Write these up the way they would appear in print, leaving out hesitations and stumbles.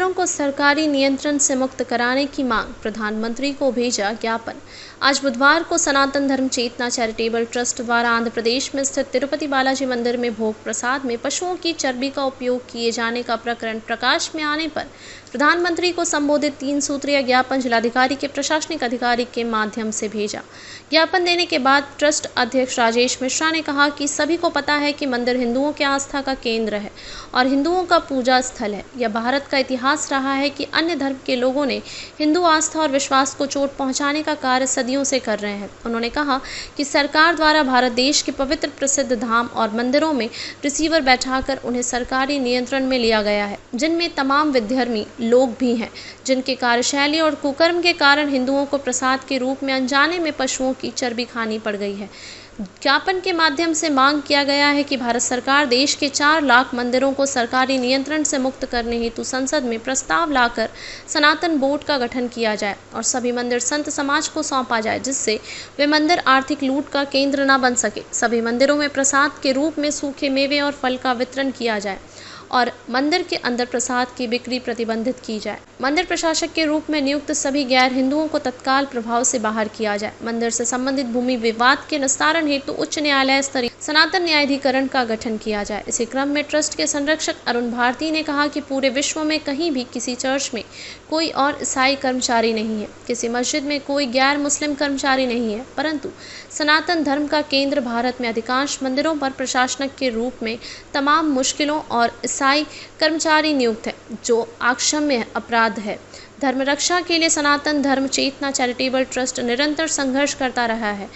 मंदिरों को सरकारी नियंत्रण से मुक्त कराने की मांग, प्रधानमंत्री को भेजा ज्ञापन। आज बुधवार को सनातन धर्म चेतना चैरिटेबल ट्रस्ट द्वारा आंध्र प्रदेश में स्थित तिरुपति बालाजी मंदिर में भोग प्रसाद में पशुओं की चर्बी का उपयोग किए जाने का प्रकरण प्रकाश में आने पर प्रधानमंत्री को संबोधित 3 सूत्रीय ज्ञापन जिलाधिकारी के प्रशासनिक अधिकारी के माध्यम से भेजा। ज्ञापन देने के बाद ट्रस्ट अध्यक्ष राजेश मिश्रा ने कहा कि सभी को पता है कि मंदिर हिंदुओं के आस्था का केंद्र है और हिंदुओं का पूजा स्थल है। यह भारत का इतिहास रहा है कि अन्य धर्म के लोगों ने हिंदू आस्था और विश्वास को चोट पहुंचाने का कार्य सदियों से कर रहे हैं। उन्होंने कहा कि सरकार द्वारा भारत देश के पवित्र प्रसिद्ध धाम और मंदिरों में रिसीवर बैठाकर उन्हें सरकारी नियंत्रण में लिया गया है, जिनमें तमाम विधर्मी लोग भी हैं, जिनके कार्यशैली और कुकर्म के कारण हिंदुओं को प्रसाद के रूप में अनजाने में पशुओं की चर्बी खानी पड़ गई है। ज्ञापन के माध्यम से मांग किया गया है कि भारत सरकार देश के 4 लाख मंदिरों को सरकारी नियंत्रण से मुक्त करने हेतु संसद में प्रस्ताव लाकर सनातन बोर्ड का गठन किया जाए और सभी मंदिर संत समाज को सौंपा जाए, जिससे वे मंदिर आर्थिक लूट का केंद्र न बन सके। सभी मंदिरों में प्रसाद के रूप में सूखे मेवे और फल का वितरण किया जाए और मंदिर के अंदर प्रसाद की बिक्री प्रतिबंधित की जाए। मंदिर प्रशासक के रूप में नियुक्त सभी गैर हिंदुओं को तत्काल प्रभाव से बाहर किया जाए। मंदिर से संबंधित भूमि विवाद के निस्तारण हेतु उच्च न्यायालय स्तरीय सनातन न्यायाधिकरण का गठन किया जाए। इसी क्रम में ट्रस्ट के संरक्षक अरुण भारती ने कहा कि पूरे विश्व में कहीं भी किसी चर्च में कोई और ईसाई कर्मचारी नहीं है, किसी मस्जिद में कोई गैर मुस्लिम कर्मचारी नहीं है, परंतु सनातन धर्म का केंद्र भारत में अधिकांश मंदिरों पर प्रशासक के रूप में तमाम मुश्किलों और ईसाई कर्मचारी नियुक्त है, जो अक्षम्य अपराध है। धर्म रक्षा के लिए सनातन धर्म चेतना चैरिटेबल ट्रस्ट निरंतर संघर्ष करता रहा है।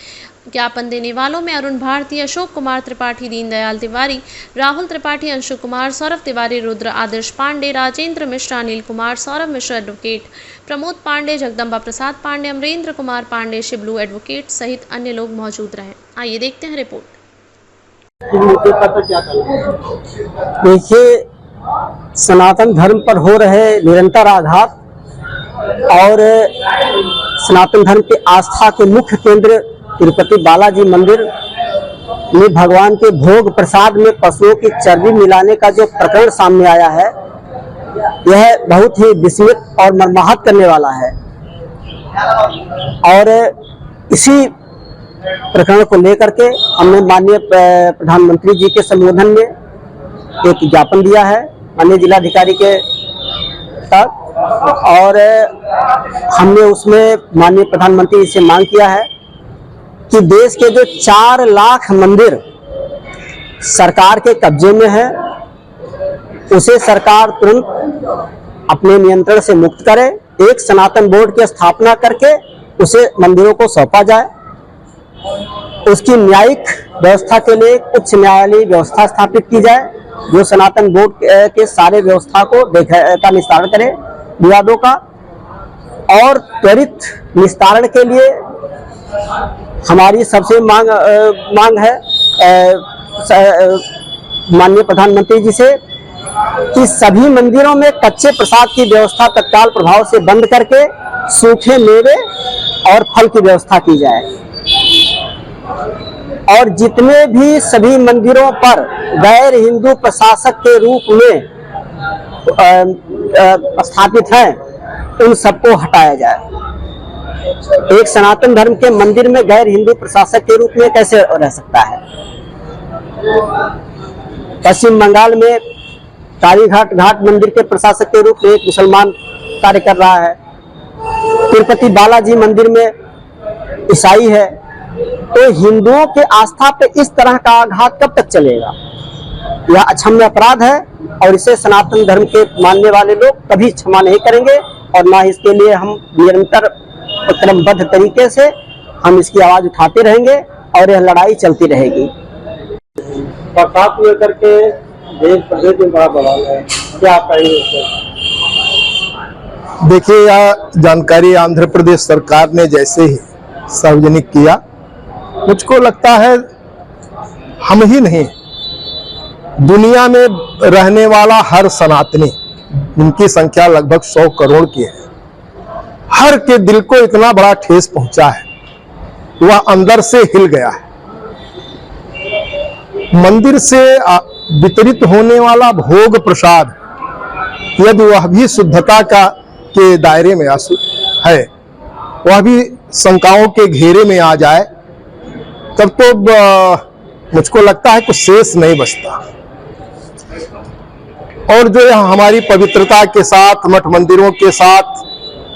ज्ञापन देने वालों में अरुण भारती, अशोक कुमार त्रिपाठी, दीनदयाल तिवारी, राहुल त्रिपाठी, अंशु कुमार, सौरभ तिवारी, रुद्र, आदर्श पांडे, राजेंद्र मिश्रा, अनिल कुमार, सौरभ मिश्रा एडवोकेट, प्रमोद पांडे, जगदम्बा प्रसाद पांडे, अमरेंद्र कुमार पांडे, शिबलू एडवोकेट सहित अन्य लोग मौजूद रहे। आइए देखते हैं रिपोर्ट। देखिए, सनातन धर्म पर हो रहे निरंतर आघात और सनातन धर्म के आस्था के मुख्य केंद्र तिरुपति बालाजी मंदिर में भगवान के भोग प्रसाद में पशुओं की चर्बी मिलाने का जो प्रकरण सामने आया है, यह बहुत ही विस्मित और मर्माहत करने वाला है। और इसी प्रकरण को लेकर के हमने माननीय प्रधानमंत्री जी के संबोधन में एक ज्ञापन दिया है माननीय जिलाधिकारी के तक, और हमने उसमें माननीय प्रधानमंत्री से मांग किया है कि देश के जो 4 लाख मंदिर सरकार के कब्जे में है, उसे सरकार तुरंत अपने नियंत्रण से मुक्त करे। एक सनातन बोर्ड की स्थापना करके उसे मंदिरों को सौंपा जाए। उसकी न्यायिक व्यवस्था के लिए उच्च न्यायालय व्यवस्था स्थापित की जाए, जो सनातन बोर्ड के सारे व्यवस्था को का निस्तारण करे विवादों का। और त्वरित निस्तारण के लिए हमारी सबसे मांग है माननीय प्रधानमंत्री जी से कि सभी मंदिरों में कच्चे प्रसाद की व्यवस्था तत्काल प्रभाव से बंद करके सूखे मेवे और फल की व्यवस्था की जाए। और जितने भी सभी मंदिरों पर गैर हिंदू प्रशासक के रूप में स्थापित हैं, उन सबको हटाया जाए। एक सनातन धर्म के मंदिर में गैर हिंदू प्रशासक के रूप में कैसे रह सकता है? पश्चिम बंगाल में कालीघाट घाट मंदिर के प्रशासक के रूप में एक मुसलमान कार्य कर रहा है। तिरुपति बालाजी मंदिर में ईसाई है। तो हिंदुओं के आस्था पे इस तरह का आघात कब तक चलेगा? यह अक्षम्य अपराध है और इसे सनातन धर्म के मानने वाले लोग कभी क्षमा नहीं करेंगे, और ना इसके लिए हम निरंतर क्रमबद्ध तरीके से हम इसकी आवाज उठाते रहेंगे और यह लड़ाई चलती रहेगी। प्रसाद लेकर के देश प्रदेश में बड़ा बवाल है, क्या कहेंगे? देखिए, यह जानकारी आंध्र प्रदेश सरकार ने जैसे ही सार्वजनिक किया, मुझको लगता है हम ही नहीं, दुनिया में रहने वाला हर सनातनी, जिनकी संख्या लगभग 100 करोड़ की है, हर के दिल को इतना बड़ा ठेस पहुंचा है, वह अंदर से हिल गया है। मंदिर से वितरित होने वाला भोग प्रसाद यदि वह भी शुद्धता के दायरे में है, वह भी शंकाओं के घेरे में आ जाए, तब तो मुझको लगता है कुछ शेष नहीं बचता। और जो हमारी पवित्रता के साथ, मठ मंदिरों के साथ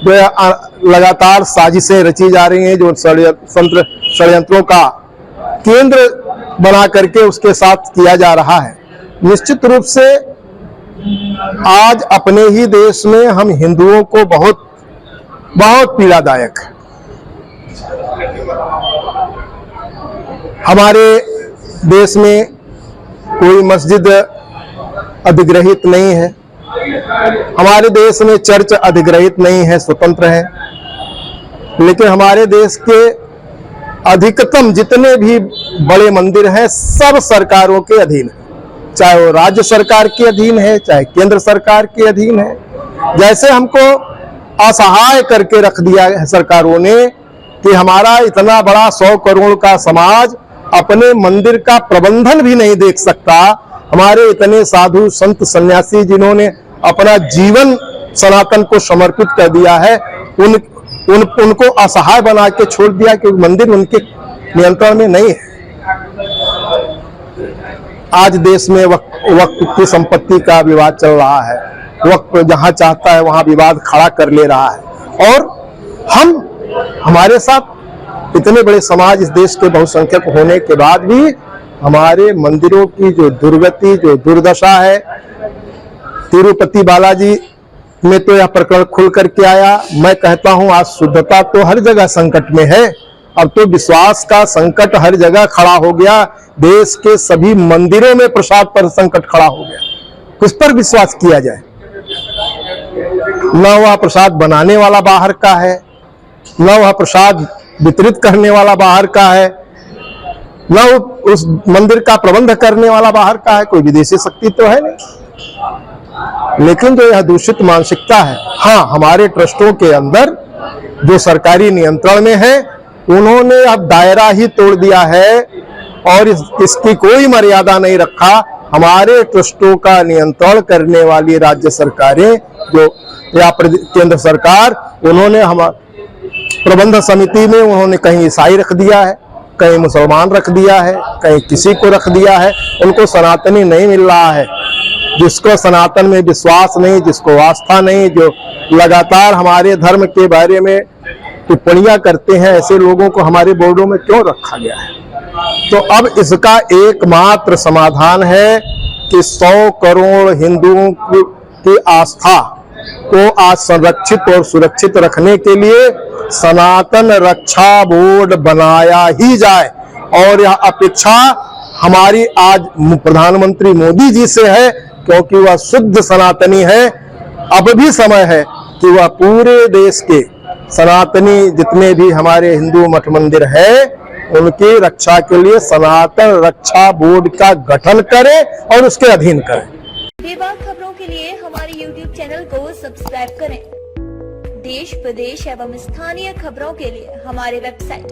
जो लगातार साजिशें रची जा रही हैं, जो षड्यंत्रों का केंद्र बना करके उसके साथ किया जा रहा है, निश्चित रूप से आज अपने ही देश में हम हिंदुओं को बहुत बहुत पीड़ादायक है। हमारे देश में कोई मस्जिद अधिग्रहित नहीं है, हमारे देश में चर्च अधिग्रहित नहीं है, स्वतंत्र है, लेकिन हमारे देश के अधिकतम जितने भी बड़े मंदिर हैं सब सरकारों के अधीन है, चाहे वो राज्य सरकार के अधीन है, चाहे केंद्र सरकार के अधीन है। जैसे हमको असहाय करके रख दिया है सरकारों ने कि हमारा इतना बड़ा 100 करोड़ का समाज अपने मंदिर का प्रबंधन भी नहीं देख सकता। हमारे इतने साधु संत सन्यासी जिन्होंने अपना जीवन सनातन को समर्पित कर दिया है, उनको असहाय बना के छोड़ दिया कि मंदिर उनके नियंत्रण में नहीं है। आज देश में वक्फ की संपत्ति का विवाद चल रहा है, वक्फ जहां चाहता है वहां विवाद खड़ा कर ले रहा है, और हमारे साथ इतने बड़े समाज, इस देश के बहुसंख्यक होने के बाद भी हमारे मंदिरों की जो दुर्गति, जो दुर्दशा है, तिरुपति बालाजी में तो यह प्रकरण खुल करके आया। मैं कहता हूं आज शुद्धता तो हर जगह संकट में है, अब तो विश्वास का संकट हर जगह खड़ा हो गया। देश के सभी मंदिरों में प्रसाद पर संकट खड़ा हो गया, किस पर विश्वास किया जाए? न वह प्रसाद बनाने वाला बाहर का है, न वह प्रसाद वितरित करने वाला बाहर का है, न उस मंदिर का प्रबंध करने वाला बाहर का है, कोई विदेशी शक्ति तो है नहीं। लेकिन जो यह दूषित मानसिकता है, हाँ, हमारे ट्रस्टों के अंदर जो सरकारी नियंत्रण में है उन्होंने अब दायरा ही तोड़ दिया है और इसकी कोई मर्यादा नहीं रखा। हमारे ट्रस्टों का नियंत्रण करने वाली राज्य सरकारें जो या केंद्र सरकार, उन्होंने प्रबंध समिति में उन्होंने कहीं ईसाई रख दिया है, कहीं मुसलमान रख दिया है, कहीं किसी को रख दिया है। उनको सनातनी नहीं मिल रहा है। जिसको सनातन में विश्वास नहीं, जिसको आस्था नहीं, जो लगातार हमारे धर्म के बारे में टिप्पणियां करते हैं, ऐसे लोगों को हमारे बोर्डों में क्यों रखा गया है? तो अब इसका एकमात्र समाधान है कि 100 करोड़ हिंदुओं की आस्था को आज संरक्षित और सुरक्षित रखने के लिए सनातन रक्षा बोर्ड बनाया ही जाए। और यह अपेक्षा हमारी आज प्रधानमंत्री मोदी जी से है, क्योंकि वह शुद्ध सनातनी है। अब भी समय है कि वह पूरे देश के सनातनी जितने भी हमारे हिंदू मठ मंदिर है उनकी रक्षा के लिए सनातन रक्षा बोर्ड का गठन करें और उसके अधीन करें। बेबाक खबरों के लिए हमारे YouTube चैनल को सब्सक्राइब करें। देश, प्रदेश एवं स्थानीय खबरों के लिए हमारे वेबसाइट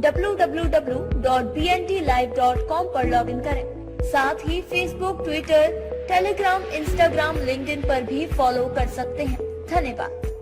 www.bntlive.com पर लॉगिन करें। साथ ही Facebook, Twitter, Telegram, Instagram, LinkedIn पर भी फॉलो कर सकते हैं। धन्यवाद।